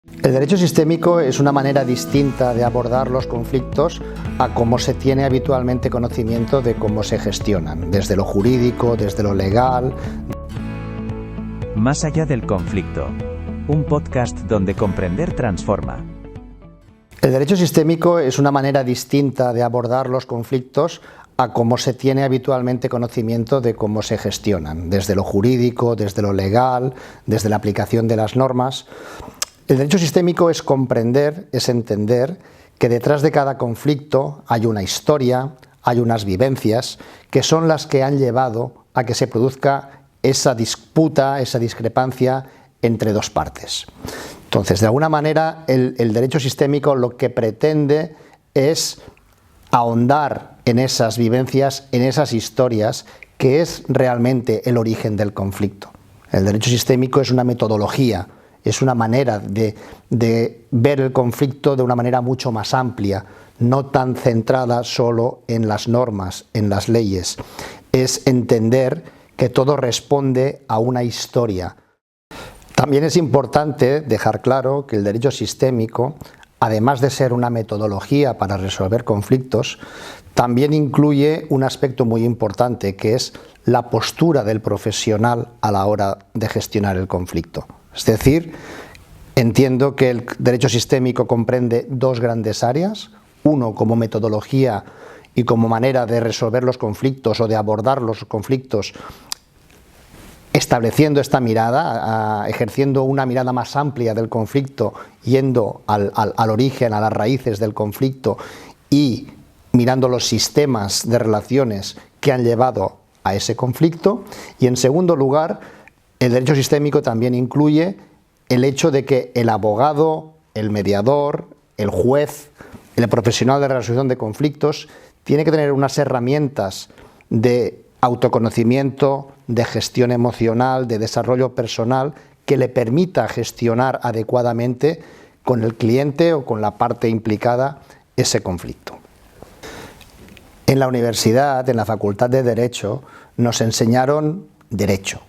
El derecho sistémico es una manera distinta de abordar los conflictos a cómo se tiene habitualmente conocimiento de cómo se gestionan, desde lo jurídico, desde lo legal. Más allá del conflicto, un podcast donde comprender transforma. El derecho sistémico es una manera distinta de abordar los conflictos a cómo se tiene habitualmente conocimiento de cómo se gestionan, desde lo jurídico, desde lo legal, desde la aplicación de las normas. El derecho sistémico es comprender, es entender que detrás de cada conflicto hay una historia, hay unas vivencias que son las que han llevado a que se produzca esa disputa, esa discrepancia entre dos partes. Entonces, de alguna manera, el derecho sistémico lo que pretende es ahondar en esas vivencias, en esas historias, que es realmente el origen del conflicto. El derecho sistémico es una metodología, es una manera de ver el conflicto de una manera mucho más amplia, no tan centrada solo en las normas, en las leyes. Es entender que todo responde a una historia. También es importante dejar claro que el derecho sistémico, además de ser una metodología para resolver conflictos, también incluye un aspecto muy importante, que es la postura del profesional a la hora de gestionar el conflicto. Es decir, entiendo que el derecho sistémico comprende dos grandes áreas, uno como metodología y como manera de resolver los conflictos o de abordar los conflictos, estableciendo esta mirada, ejerciendo una mirada más amplia del conflicto, yendo al origen, a las raíces del conflicto y mirando los sistemas de relaciones que han llevado a ese conflicto. Y en segundo lugar, el derecho sistémico también incluye el hecho de que el abogado, el mediador, el juez, el profesional de resolución de conflictos tiene que tener unas herramientas de autoconocimiento, de gestión emocional, de desarrollo personal, que le permita gestionar adecuadamente con el cliente o con la parte implicada ese conflicto. En la universidad, en la Facultad de Derecho, nos enseñaron derecho,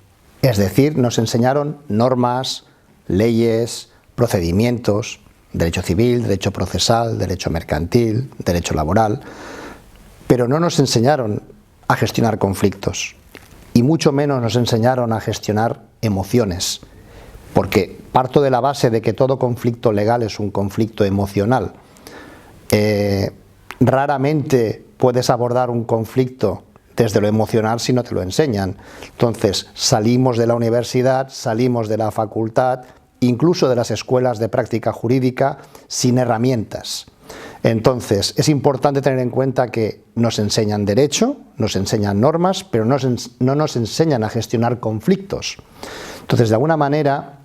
es decir, nos enseñaron normas, leyes, procedimientos, derecho civil, derecho procesal, derecho mercantil, derecho laboral, pero no nos enseñaron a gestionar conflictos y mucho menos nos enseñaron a gestionar emociones, porque parto de la base de que todo conflicto legal es un conflicto emocional. Raramente puedes abordar un conflicto desde lo emocional si no te lo enseñan. Entonces, salimos de la universidad, salimos de la facultad, incluso de las escuelas de práctica jurídica, sin herramientas. Entonces, es importante tener en cuenta que nos enseñan derecho, nos enseñan normas, pero no nos enseñan a gestionar conflictos. Entonces, de alguna manera,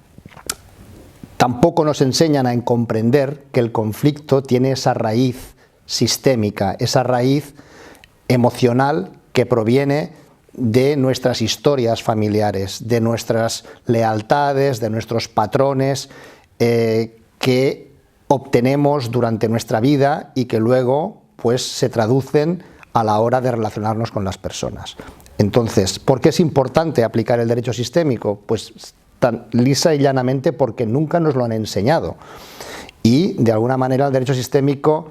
tampoco nos enseñan a comprender que el conflicto tiene esa raíz sistémica, esa raíz emocional que proviene de nuestras historias familiares, de nuestras lealtades, de nuestros patrones que obtenemos durante nuestra vida y que luego pues se traducen a la hora de relacionarnos con las personas. Entonces, ¿por qué es importante aplicar el derecho sistémico? Pues tan lisa y llanamente porque nunca nos lo han enseñado. Y de alguna manera el derecho sistémico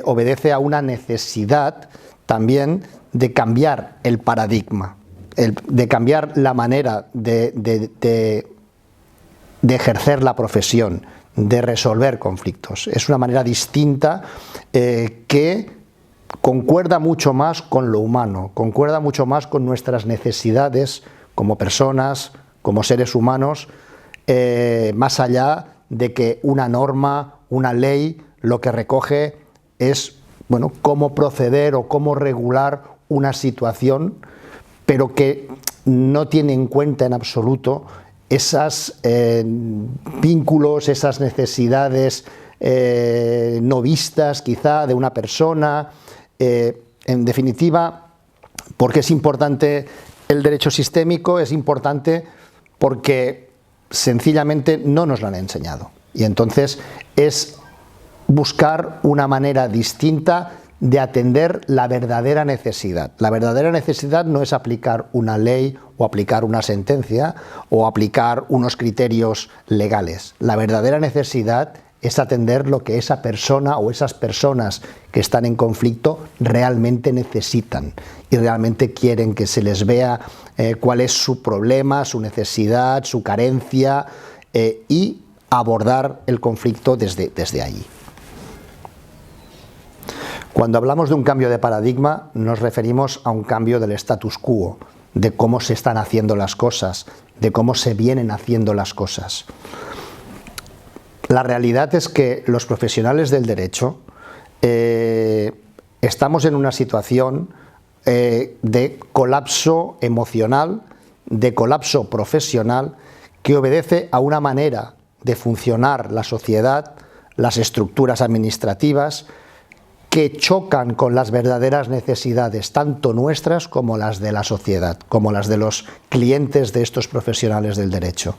obedece a una necesidad también de cambiar el paradigma, de cambiar la manera de ejercer la profesión, de resolver conflictos. Es una manera distinta que concuerda mucho más con lo humano, concuerda mucho más con nuestras necesidades como personas, como seres humanos, más allá de que una norma, una ley, lo que recoge es, bueno, cómo proceder o cómo regular una situación, pero que no tiene en cuenta en absoluto esos vínculos, esas necesidades no vistas quizá de una persona. En definitiva, ¿por qué es importante el derecho sistémico? Es importante porque sencillamente no nos lo han enseñado. Y entonces es buscar una manera distinta de atender la verdadera necesidad. La verdadera necesidad no es aplicar una ley o aplicar una sentencia o aplicar unos criterios legales. La verdadera necesidad es atender lo que esa persona o esas personas que están en conflicto realmente necesitan y realmente quieren que se les vea cuál es su problema, su necesidad, su carencia y abordar el conflicto desde ahí. Cuando hablamos de un cambio de paradigma, nos referimos a un cambio del status quo, de cómo se están haciendo las cosas, de cómo se vienen haciendo las cosas. La realidad es que los profesionales del derecho estamos en una situación de colapso emocional, de colapso profesional, que obedece a una manera de funcionar la sociedad, las estructuras administrativas, que chocan con las verdaderas necesidades, tanto nuestras como las de la sociedad, como las de los clientes de estos profesionales del derecho.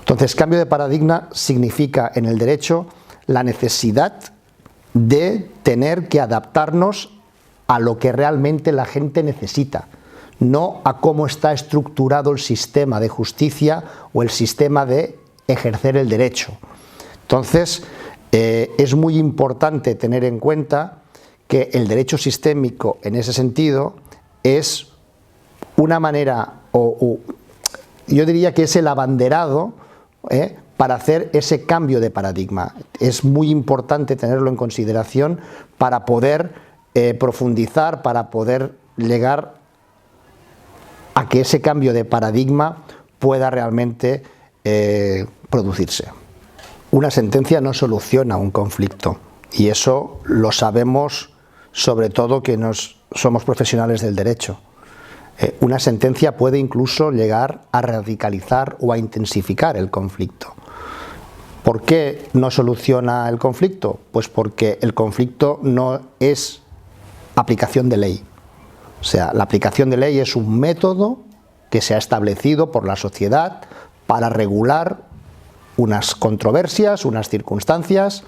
Entonces, cambio de paradigma significa en el derecho la necesidad de tener que adaptarnos a lo que realmente la gente necesita, no a cómo está estructurado el sistema de justicia o el sistema de ejercer el derecho. Entonces, es muy importante tener en cuenta que el derecho sistémico en ese sentido es una manera, yo diría que es el abanderado para hacer ese cambio de paradigma. Es muy importante tenerlo en consideración para poder profundizar, para poder llegar a que ese cambio de paradigma pueda realmente producirse. Una sentencia no soluciona un conflicto y eso lo sabemos sobre todo que somos profesionales del derecho. Una sentencia puede incluso llegar a radicalizar o a intensificar el conflicto. ¿Por qué no soluciona el conflicto? Pues porque el conflicto no es aplicación de ley. O sea, la aplicación de ley es un método que se ha establecido por la sociedad para regular unas controversias, unas circunstancias,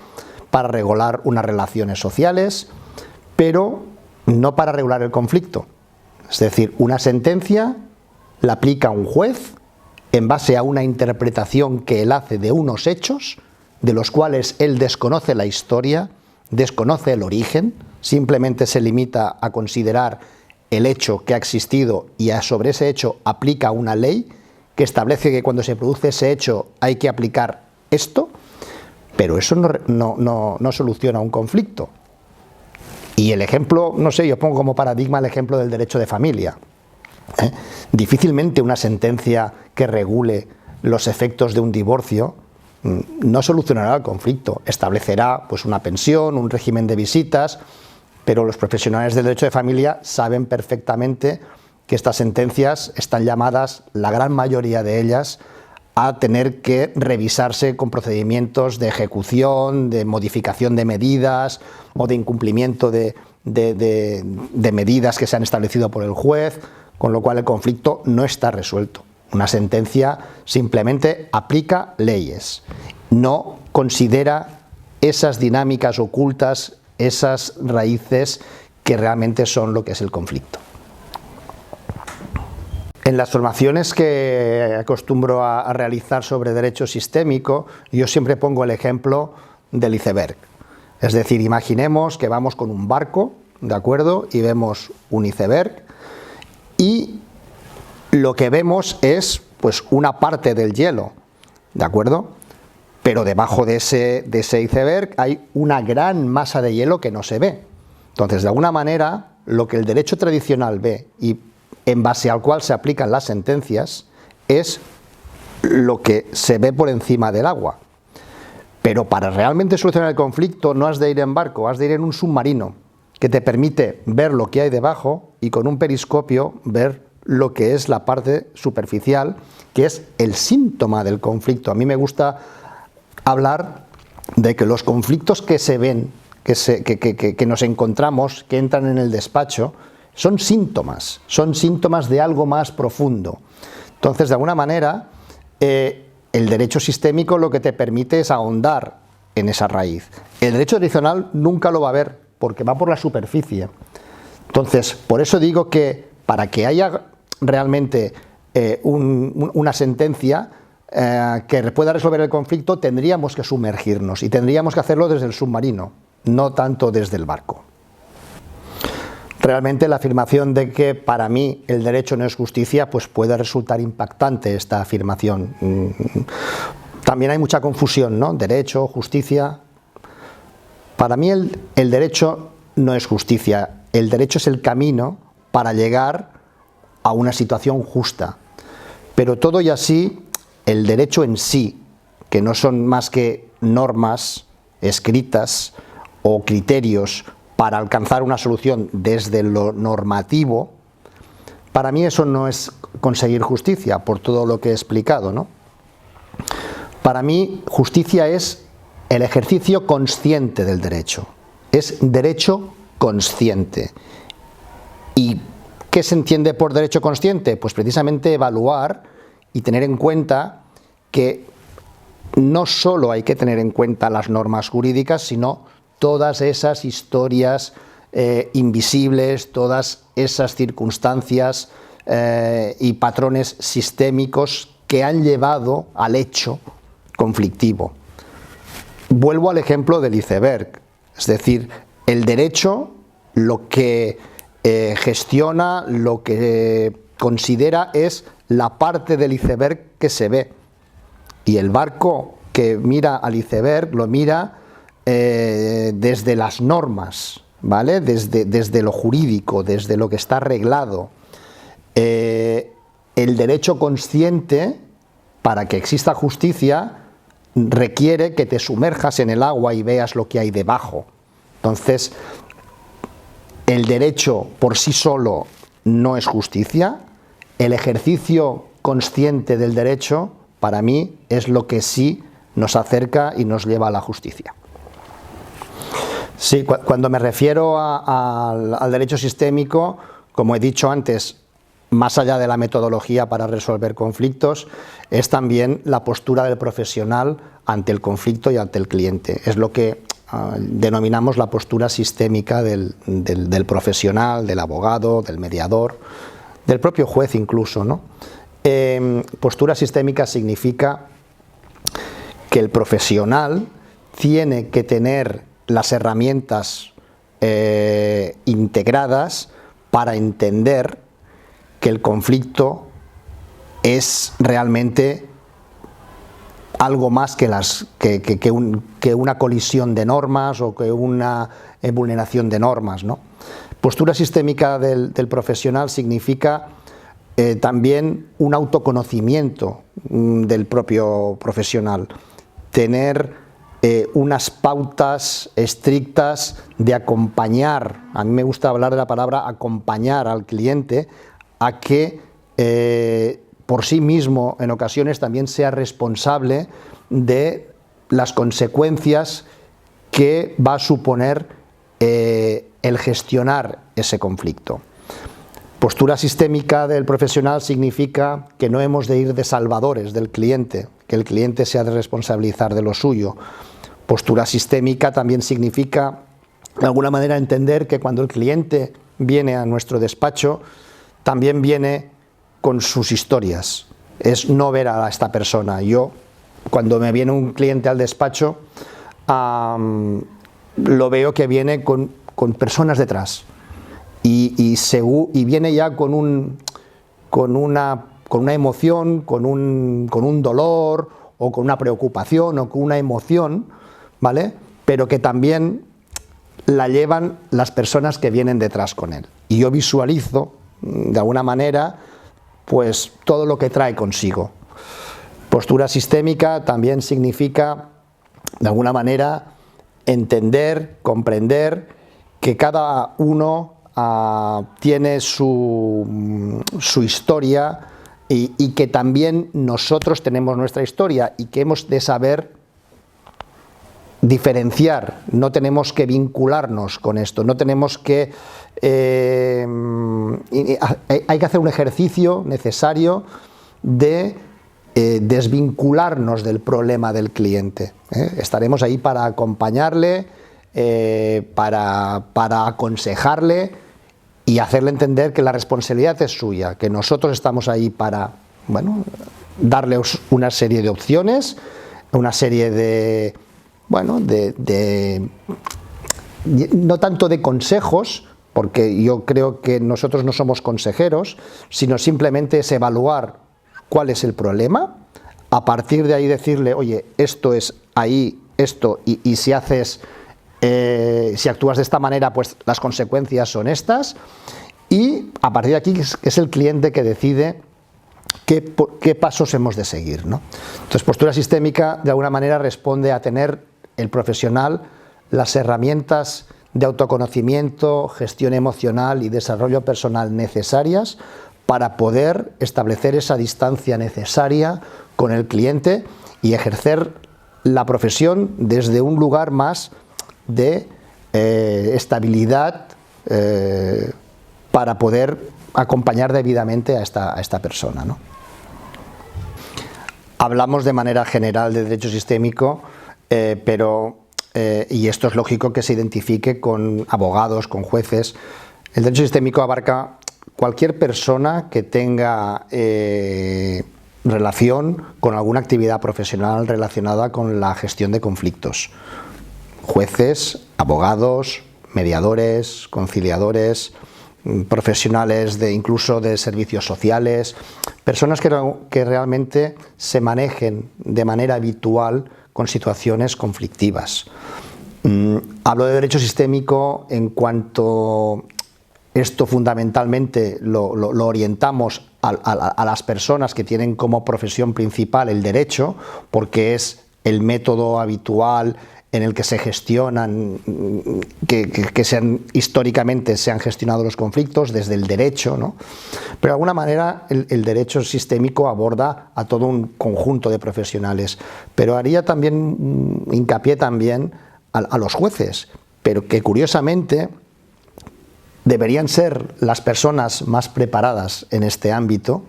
para regular unas relaciones sociales, pero no para regular el conflicto. Es decir, una sentencia la aplica un juez en base a una interpretación que él hace de unos hechos, de los cuales él desconoce la historia, desconoce el origen, simplemente se limita a considerar el hecho que ha existido y sobre ese hecho aplica una ley que establece que cuando se produce ese hecho hay que aplicar esto, pero eso no soluciona un conflicto. Y el ejemplo, no sé, yo pongo como paradigma el ejemplo del derecho de familia. Difícilmente una sentencia que regule los efectos de un divorcio no solucionará el conflicto, establecerá pues una pensión, un régimen de visitas, pero los profesionales del derecho de familia saben perfectamente que estas sentencias están llamadas, la gran mayoría de ellas, a tener que revisarse con procedimientos de ejecución, de modificación de medidas o de incumplimiento de medidas que se han establecido por el juez, con lo cual el conflicto no está resuelto. Una sentencia simplemente aplica leyes, no considera esas dinámicas ocultas, esas raíces que realmente son lo que es el conflicto. En las formaciones que acostumbro a realizar sobre derecho sistémico, yo siempre pongo el ejemplo del iceberg. Es decir, imaginemos que vamos con un barco, ¿de acuerdo? Y vemos un iceberg y lo que vemos es pues una parte del hielo, ¿de acuerdo? Pero debajo de ese iceberg hay una gran masa de hielo que no se ve. Entonces, de alguna manera, lo que el derecho tradicional ve y en base al cual se aplican las sentencias es lo que se ve por encima del agua. Pero para realmente solucionar el conflicto no has de ir en barco, has de ir en un submarino que te permite ver lo que hay debajo y con un periscopio ver lo que es la parte superficial, que es el síntoma del conflicto. A mí me gusta hablar de que los conflictos que se ven, que nos encontramos, que entran en el despacho, son síntomas de algo más profundo. Entonces, de alguna manera, el derecho sistémico lo que te permite es ahondar en esa raíz. El derecho tradicional nunca lo va a ver, porque va por la superficie. Entonces, por eso digo que para que haya realmente una sentencia que pueda resolver el conflicto, tendríamos que sumergirnos y tendríamos que hacerlo desde el submarino, no tanto desde el barco. Realmente la afirmación de que para mí el derecho no es justicia, pues puede resultar impactante esta afirmación. También hay mucha confusión, ¿no? Derecho, justicia. Para mí el derecho no es justicia, el derecho es el camino para llegar a una situación justa. Pero todo y así, el derecho en sí, que no son más que normas escritas o criterios para alcanzar una solución desde lo normativo, para mí eso no es conseguir justicia, por todo lo que he explicado, ¿no? Para mí, justicia es el ejercicio consciente del derecho, es derecho consciente. ¿Y qué se entiende por derecho consciente? Pues precisamente evaluar y tener en cuenta que no solo hay que tener en cuenta las normas jurídicas, sino todas esas historias invisibles, todas esas circunstancias y patrones sistémicos que han llevado al hecho conflictivo. Vuelvo al ejemplo del iceberg, es decir, el derecho lo que gestiona, lo que considera es la parte del iceberg que se ve, y el barco que mira al iceberg lo mira desde las normas, ¿vale? Desde lo jurídico, desde lo que está arreglado. El derecho consciente, para que exista justicia, requiere que te sumerjas en el agua y veas lo que hay debajo. Entonces, el derecho por sí solo no es justicia. El ejercicio consciente del derecho, para mí, es lo que sí nos acerca y nos lleva a la justicia. Sí, cuando me refiero al derecho sistémico, como he dicho antes, más allá de la metodología para resolver conflictos, es también la postura del profesional ante el conflicto y ante el cliente. Es lo que denominamos la postura sistémica del profesional, del abogado, del mediador, del propio juez incluso, ¿no? Postura sistémica significa que el profesional tiene que tener las herramientas integradas para entender que el conflicto es realmente algo más que una colisión de normas o que una vulneración de normas, ¿no? Postura sistémica del profesional significa también un autoconocimiento del propio profesional, tener unas pautas estrictas de acompañar, a mí me gusta hablar de la palabra acompañar al cliente a que por sí mismo en ocasiones también sea responsable de las consecuencias que va a suponer el gestionar ese conflicto. Postura sistémica del profesional significa que no hemos de ir de salvadores del cliente, que el cliente se ha de responsabilizar de lo suyo. Postura sistémica también significa, de alguna manera, entender que cuando el cliente viene a nuestro despacho, también viene con sus historias. Es no ver a esta persona. Yo, cuando me viene un cliente al despacho, lo veo que viene con personas detrás. Y viene ya con una emoción, con un dolor o con una preocupación o con una emoción, ¿vale? Pero que también la llevan las personas que vienen detrás con él. Y yo visualizo, de alguna manera, pues todo lo que trae consigo. Postura sistémica también significa, de alguna manera, entender, comprender que cada uno tiene su historia y que también nosotros tenemos nuestra historia y que hemos de saber diferenciar, no tenemos que vincularnos con esto, no tenemos que... hay que hacer un ejercicio necesario de desvincularnos del problema del cliente. Estaremos ahí para acompañarle, para aconsejarle y hacerle entender que la responsabilidad es suya, que nosotros estamos ahí para, bueno, darle una serie de opciones, una serie de, bueno, no tanto de consejos, porque yo creo que nosotros no somos consejeros, sino simplemente es evaluar cuál es el problema, a partir de ahí decirle, oye, esto es ahí, esto, y si haces, si actúas de esta manera, pues las consecuencias son estas, y a partir de aquí es el cliente que decide qué pasos hemos de seguir, ¿no? Entonces, postura sistémica de alguna manera responde a tener el profesional las herramientas de autoconocimiento, gestión emocional y desarrollo personal necesarias para poder establecer esa distancia necesaria con el cliente y ejercer la profesión desde un lugar más de estabilidad para poder acompañar debidamente a esta persona, ¿no? Hablamos de manera general de derecho sistémico, y esto es lógico que se identifique con abogados, con jueces. El derecho sistémico abarca cualquier persona que tenga relación con alguna actividad profesional relacionada con la gestión de conflictos. Jueces, abogados, mediadores, conciliadores, profesionales incluso de servicios sociales, personas que realmente se manejen de manera habitual con situaciones conflictivas. Hablo de derecho sistémico en cuanto esto fundamentalmente lo orientamos a las personas que tienen como profesión principal el derecho, porque es el método habitual en el que se gestionan, históricamente se han gestionado los conflictos desde el derecho, ¿no? Pero de alguna manera el derecho sistémico aborda a todo un conjunto de profesionales, pero haría también hincapié también a los jueces, pero que curiosamente deberían ser las personas más preparadas en este ámbito,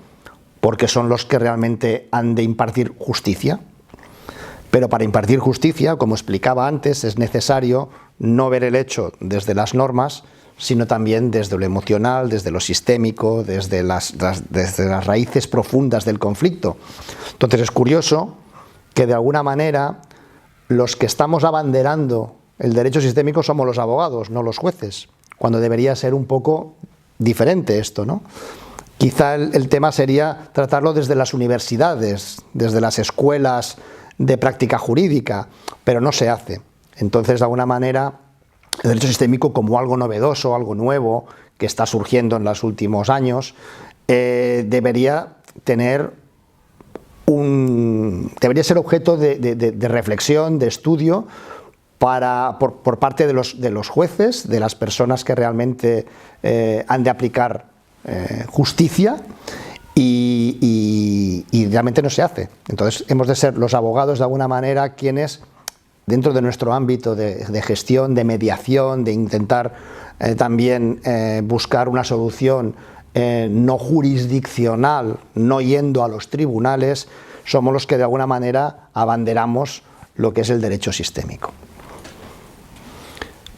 porque son los que realmente han de impartir justicia. Pero para impartir justicia, como explicaba antes, es necesario no ver el hecho desde las normas, sino también desde lo emocional, desde lo sistémico, desde las raíces profundas del conflicto. Entonces es curioso que de alguna manera los que estamos abanderando el derecho sistémico somos los abogados, no los jueces, cuando debería ser un poco diferente esto, ¿no? Quizá el tema sería tratarlo desde las universidades, desde las escuelas de práctica jurídica, pero no se hace. Entonces, de alguna manera, el derecho sistémico como algo novedoso, algo nuevo, que está surgiendo en los últimos años, debería ser objeto de reflexión, de estudio, por parte de los jueces, de las personas que realmente han de aplicar justicia, y realmente no se hace. Entonces hemos de ser los abogados de alguna manera quienes, dentro de nuestro ámbito de gestión, de mediación, de intentar también buscar una solución no jurisdiccional, no yendo a los tribunales, somos los que de alguna manera abanderamos lo que es el derecho sistémico.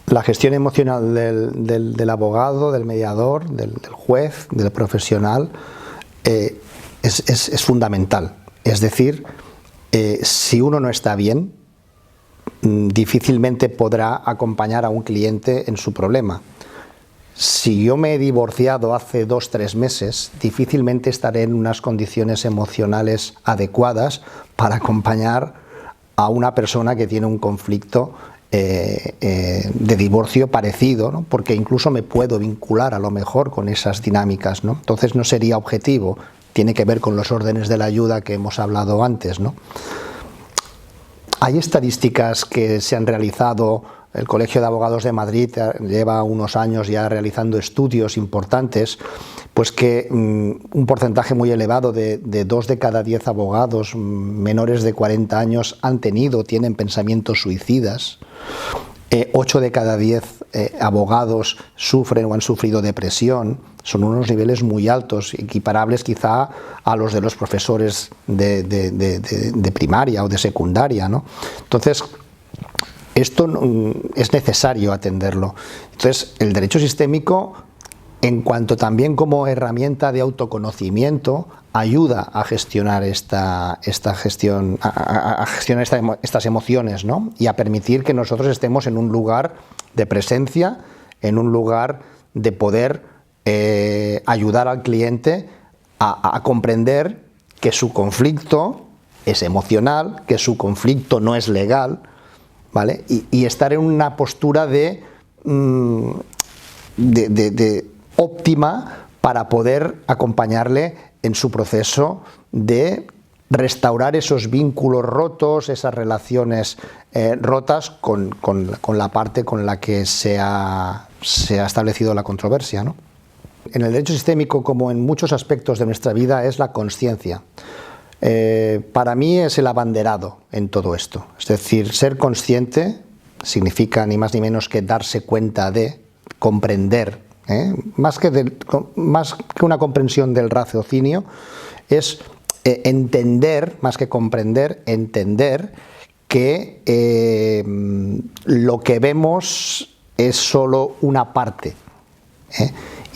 La gestión emocional del abogado, del mediador, del juez, del profesional, es fundamental. Es decir, si uno no está bien, difícilmente podrá acompañar a un cliente en su problema. Si yo me he divorciado hace 2 o 3 meses, difícilmente estaré en unas condiciones emocionales adecuadas para acompañar a una persona que tiene un conflicto de divorcio parecido, ¿no? Porque incluso me puedo vincular a lo mejor con esas dinámicas, ¿no? Entonces no sería objetivo, tiene que ver con los órdenes de la ayuda que hemos hablado antes, ¿no? Hay estadísticas que se han realizado, el Colegio de Abogados de Madrid lleva unos años ya realizando estudios importantes, pues que un porcentaje muy elevado de 2 de cada 10 abogados menores de 40 años tienen pensamientos suicidas. 8 de cada 10 abogados sufren o han sufrido depresión. Son unos niveles muy altos, equiparables quizá a los de los profesores de primaria o de secundaria, ¿no? Entonces, esto es necesario atenderlo. Entonces, el derecho sistémico, en cuanto también como herramienta de autoconocimiento, ayuda a gestionar estas emociones, ¿no? Y a permitir que nosotros estemos en un lugar de presencia, en un lugar de poder ayudar al cliente a comprender que su conflicto es emocional, que su conflicto no es legal, ¿vale? Y estar en una postura de óptima para poder acompañarle en su proceso de restaurar esos vínculos rotos, esas relaciones rotas con la parte con la que se ha establecido la controversia, ¿no? En el derecho sistémico, como en muchos aspectos de nuestra vida, es la consciencia. Para mí es el abanderado en todo esto. Es decir, ser consciente significa ni más ni menos que darse cuenta de, comprender, más que una comprensión del raciocinio, es entender, más que comprender, entender que lo que vemos es solo una parte.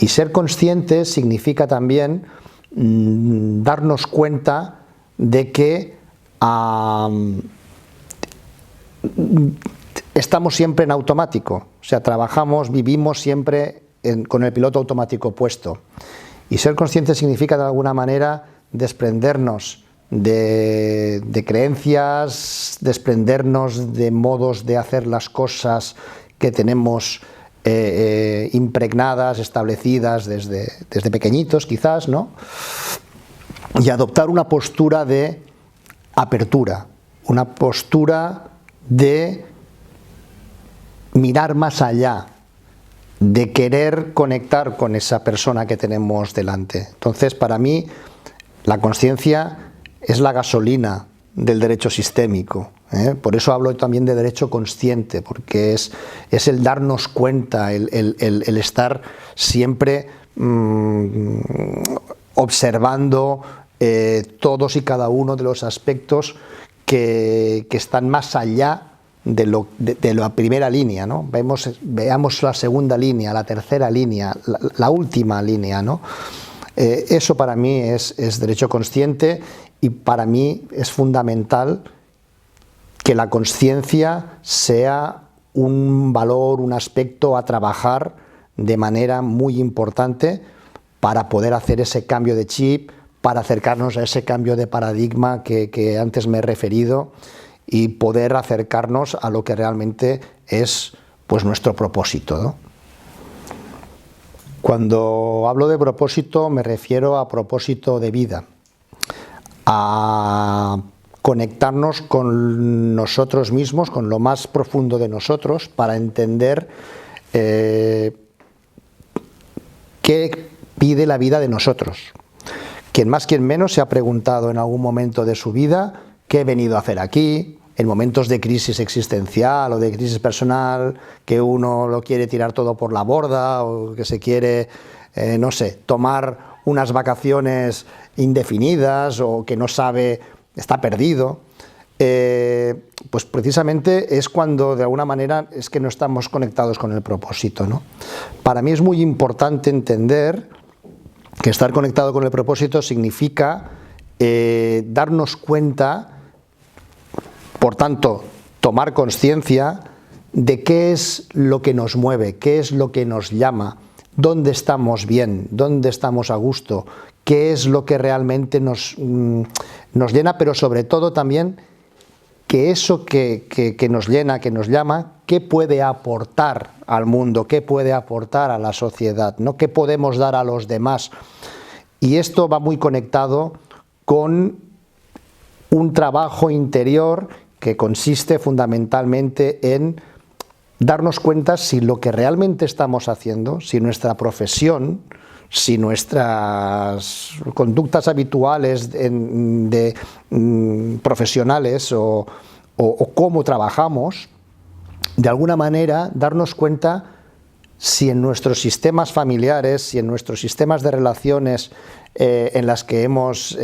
Y ser consciente significa también darnos cuenta de que estamos siempre en automático, o sea, trabajamos, vivimos siempre con el piloto automático puesto. Y ser consciente significa de alguna manera desprendernos de creencias, desprendernos de modos de hacer las cosas que tenemos impregnadas, establecidas desde pequeñitos quizás, ¿no? Y adoptar una postura de apertura, una postura de mirar más allá, de querer conectar con esa persona que tenemos delante. Entonces, para mí, la consciencia es la gasolina del derecho sistémico. Por eso hablo también de derecho consciente, porque es el darnos cuenta, el estar siempre observando todos y cada uno de los aspectos que están más allá de la primera línea, ¿no? Veamos la segunda línea, la tercera línea, la última línea, ¿no? Eso para mí es derecho consciente, y para mí es fundamental que la consciencia sea un valor, un aspecto a trabajar de manera muy importante para poder hacer ese cambio de chip, para acercarnos a ese cambio de paradigma que antes me he referido, y poder acercarnos a lo que realmente es, pues, nuestro propósito, ¿no? Cuando hablo de propósito me refiero a propósito de vida, a conectarnos con nosotros mismos, con lo más profundo de nosotros, para entender qué pide la vida de nosotros. Quien más, quien menos se ha preguntado en algún momento de su vida qué he venido a hacer aquí, en momentos de crisis existencial o de crisis personal, que uno lo quiere tirar todo por la borda, o que se quiere, no sé, tomar unas vacaciones indefinidas, o que no sabe, está perdido. Pues precisamente es cuando de alguna manera es que no estamos conectados con el propósito, ¿no? Para mí es muy importante entender que estar conectado con el propósito significa darnos cuenta, por tanto, tomar conciencia de qué es lo que nos mueve, qué es lo que nos llama, dónde estamos bien, dónde estamos a gusto, qué es lo que realmente nos llena, pero sobre todo también que eso que nos llena, que nos llama, qué puede aportar al mundo, qué puede aportar a la sociedad, ¿no? Qué podemos dar a los demás. Y esto va muy conectado con un trabajo interior que consiste fundamentalmente en darnos cuenta si lo que realmente estamos haciendo, si nuestra profesión, si nuestras conductas habituales profesionales o cómo trabajamos, de alguna manera darnos cuenta si en nuestros sistemas familiares, si en nuestros sistemas de relaciones en las que hemos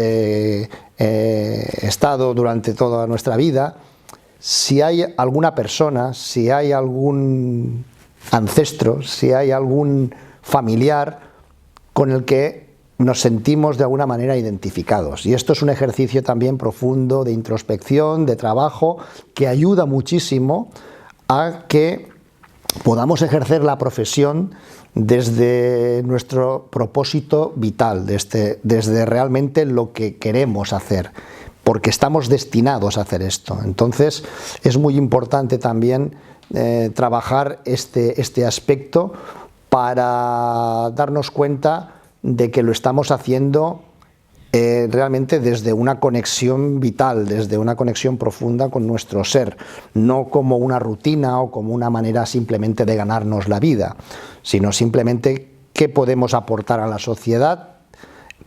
estado durante toda nuestra vida, si hay alguna persona, si hay algún ancestro, si hay algún familiar con el que nos sentimos de alguna manera identificados. Y esto es un ejercicio también profundo de introspección, de trabajo, que ayuda muchísimo a que podamos ejercer la profesión desde nuestro propósito vital, desde realmente lo que queremos hacer, porque estamos destinados a hacer esto. Entonces es muy importante también trabajar este aspecto para darnos cuenta de que lo estamos haciendo realmente desde una conexión vital, desde una conexión profunda con nuestro ser, no como una rutina o como una manera simplemente de ganarnos la vida, sino simplemente qué podemos aportar a la sociedad,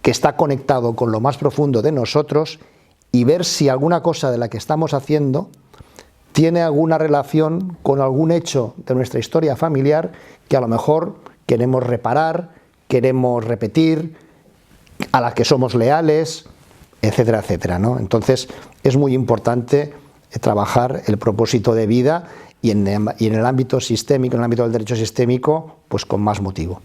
que está conectado con lo más profundo de nosotros, y ver si alguna cosa de la que estamos haciendo tiene alguna relación con algún hecho de nuestra historia familiar que a lo mejor queremos reparar, queremos repetir, a la que somos leales, etcétera, etcétera, ¿no? Entonces es muy importante trabajar el propósito de vida y en el ámbito sistémico, en el ámbito del derecho sistémico, pues con más motivo.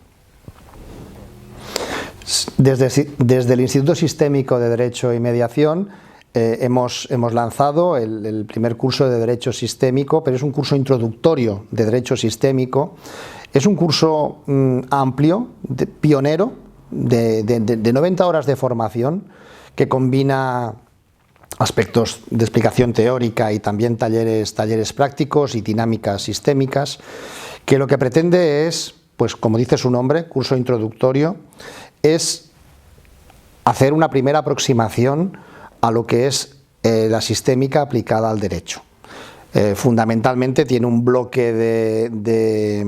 Desde el Instituto Sistémico de Derecho y Mediación hemos lanzado el primer curso de Derecho Sistémico, pero es un curso introductorio de Derecho Sistémico. Es un curso amplio, pionero, de 90 horas de formación, que combina aspectos de explicación teórica y también talleres prácticos y dinámicas sistémicas, que lo que pretende es, pues como dice su nombre, curso introductorio, es hacer una primera aproximación a lo que es la sistémica aplicada al derecho. Fundamentalmente tiene un bloque de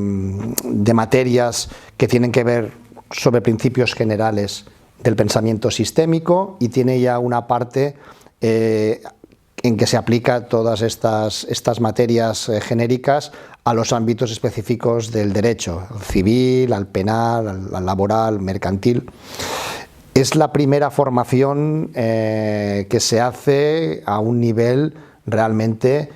materias que tienen que ver sobre principios generales del pensamiento sistémico, y tiene ya una parte en que se aplica todas estas materias genéricas a los ámbitos específicos del derecho, al civil, al penal, al laboral, mercantil. Es la primera formación que se hace a un nivel realmente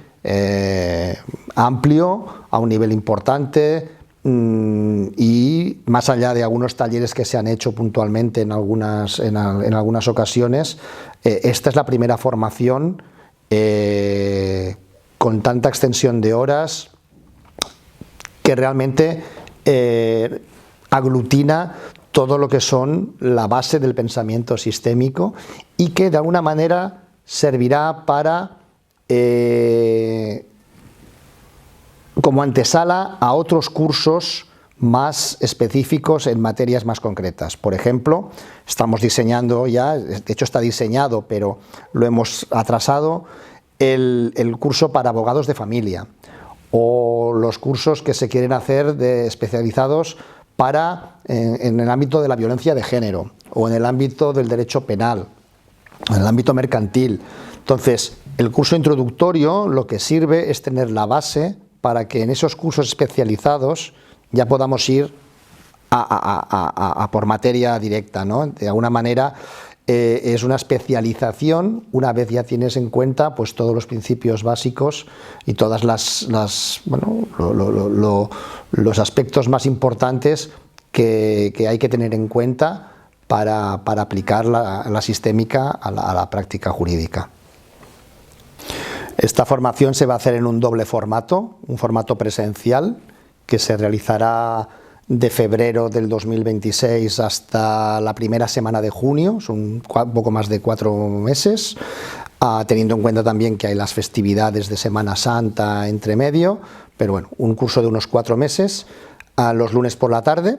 amplio, a un nivel importante, y más allá de algunos talleres que se han hecho puntualmente en algunas ocasiones, esta es la primera formación con tanta extensión de horas que realmente aglutina todo lo que son la base del pensamiento sistémico, y que de alguna manera servirá para como antesala a otros cursos más específicos en materias más concretas. Por ejemplo, estamos diseñando ya, de hecho está diseñado, pero lo hemos atrasado, el curso para abogados de familia, o los cursos que se quieren hacer especializados en el ámbito de la violencia de género, o en el ámbito del derecho penal, en el ámbito mercantil. Entonces, el curso introductorio lo que sirve es tener la base para que en esos cursos especializados ya podamos ir a por materia directa, ¿no? De alguna manera es una especialización una vez ya tienes en cuenta pues todos los principios básicos y todas los aspectos más importantes que hay que tener en cuenta para aplicar la sistémica a la práctica jurídica. Esta formación se va a hacer en un doble formato, un formato presencial que se realizará de febrero del 2026 hasta la primera semana de junio, son un poco más de 4 meses, teniendo en cuenta también que hay las festividades de Semana Santa entre medio, pero bueno, un curso de unos 4 meses, los lunes por la tarde,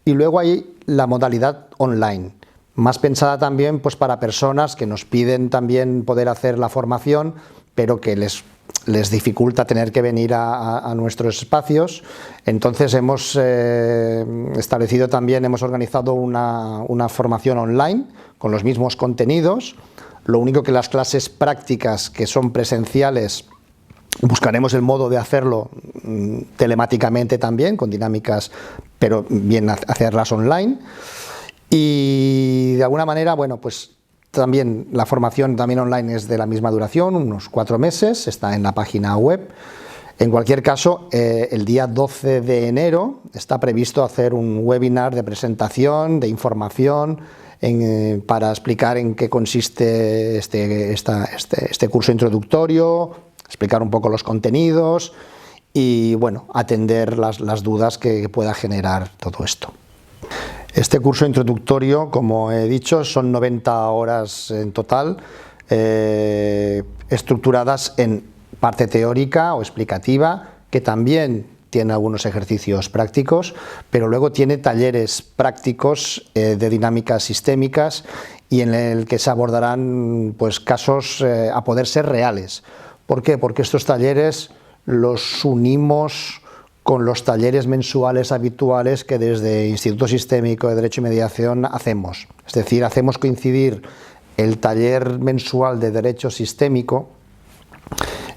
y luego hay la modalidad online, más pensada también pues para personas que nos piden también poder hacer la formación, pero que les dificulta tener que venir a nuestros espacios. Entonces hemos establecido también, hemos organizado una formación online con los mismos contenidos, lo único que las clases prácticas que son presenciales buscaremos el modo de hacerlo telemáticamente también, con dinámicas, pero bien hacerlas online, y de alguna manera, bueno, pues también la formación también online es de la misma duración, unos 4 meses, está en la página web. En cualquier caso, el día 12 de enero está previsto hacer un webinar de presentación, de información, para explicar en qué consiste este curso introductorio, explicar un poco los contenidos y bueno, atender las dudas que pueda generar todo esto. Este curso introductorio, como he dicho, son 90 horas en total, estructuradas en parte teórica o explicativa, que también tiene algunos ejercicios prácticos, pero luego tiene talleres prácticos de dinámicas sistémicas y en el que se abordarán pues, casos a poder ser reales. ¿Por qué? Porque estos talleres los unimos con los talleres mensuales habituales que desde Instituto Sistémico de Derecho y Mediación hacemos. Es decir, hacemos coincidir el taller mensual de Derecho Sistémico,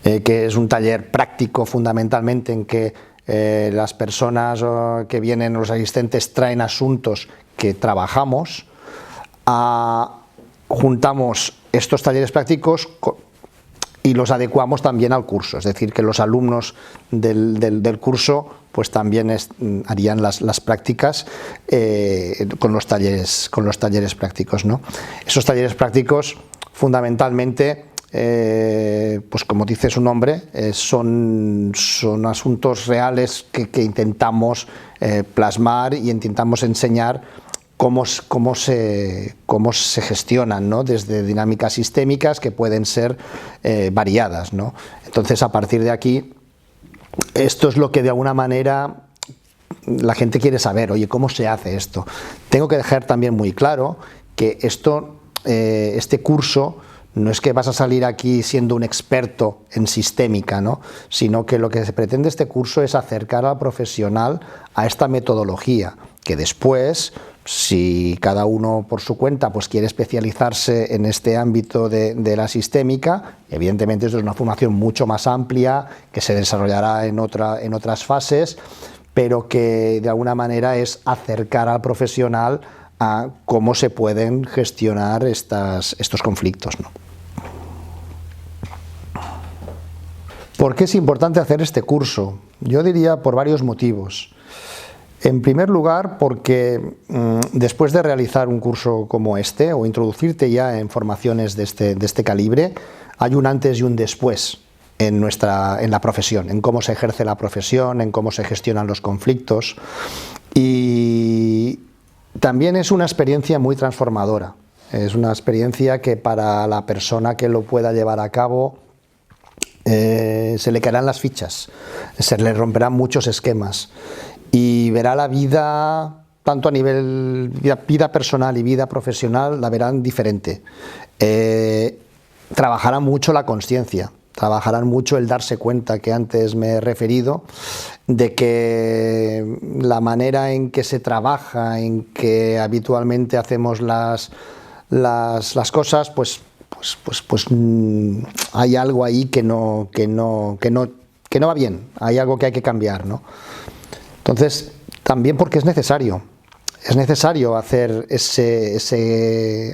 que es un taller práctico fundamentalmente en que las personas que vienen, los asistentes, traen asuntos que trabajamos, juntamos estos talleres prácticos y los adecuamos también al curso, es decir, que los alumnos del curso pues también harían las prácticas con los talleres prácticos, ¿no? Esos talleres prácticos fundamentalmente, pues como dice su nombre, son asuntos reales que intentamos plasmar y intentamos enseñar cómo se gestionan, ¿no? Desde dinámicas sistémicas que pueden ser variadas, ¿no? Entonces, a partir de aquí, esto es lo que de alguna manera la gente quiere saber. Oye, ¿cómo se hace esto? Tengo que dejar también muy claro que este curso no es que vas a salir aquí siendo un experto en sistémica, ¿no? Sino que lo que se pretende este curso es acercar al profesional a esta metodología, que después, si cada uno por su cuenta pues quiere especializarse en este ámbito de la sistémica, evidentemente esto es una formación mucho más amplia que se desarrollará en otras fases, pero que de alguna manera es acercar al profesional a cómo se pueden gestionar estos conflictos, ¿no? ¿Por qué es importante hacer este curso? Yo diría por varios motivos. En primer lugar, porque después de realizar un curso como este o introducirte ya en formaciones de este calibre, hay un antes y un después en la profesión, en cómo se ejerce la profesión, en cómo se gestionan los conflictos, y también es una experiencia muy transformadora. Es una experiencia que para la persona que lo pueda llevar a cabo se le caerán las fichas, se le romperán muchos esquemas y verá la vida, tanto a nivel vida personal y vida profesional, la verán diferente. Trabajará mucho la consciencia, trabajarán mucho el darse cuenta, que antes me he referido, de que la manera en que se trabaja, en que habitualmente hacemos las cosas, pues hay algo ahí que no va bien, hay algo que hay que cambiar, ¿no? Entonces, también porque es necesario hacer esa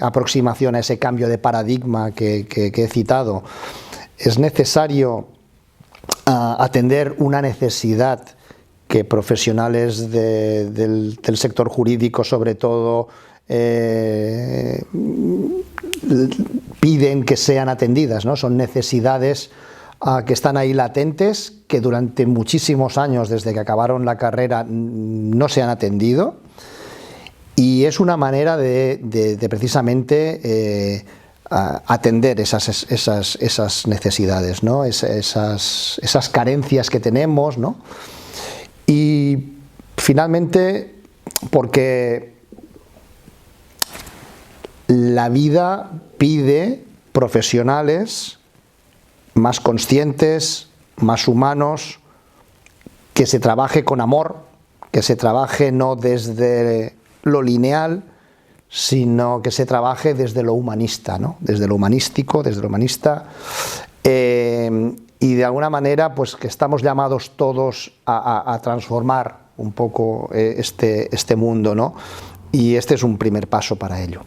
aproximación a ese cambio de paradigma que he citado. Es necesario atender una necesidad que profesionales del sector jurídico, sobre todo, piden que sean atendidas, ¿no? Son necesidades que están ahí latentes, que durante muchísimos años, desde que acabaron la carrera, no se han atendido, y es una manera de precisamente atender esas necesidades, ¿no? esas carencias que tenemos, ¿no? Y finalmente, porque la vida pide profesionales más conscientes, más humanos, que se trabaje con amor, que se trabaje no desde lo lineal, sino que se trabaje desde lo humanista, ¿no? Desde lo humanístico, desde lo humanista, y de alguna manera pues que estamos llamados todos a transformar un poco este mundo, ¿no? Y este es un primer paso para ello.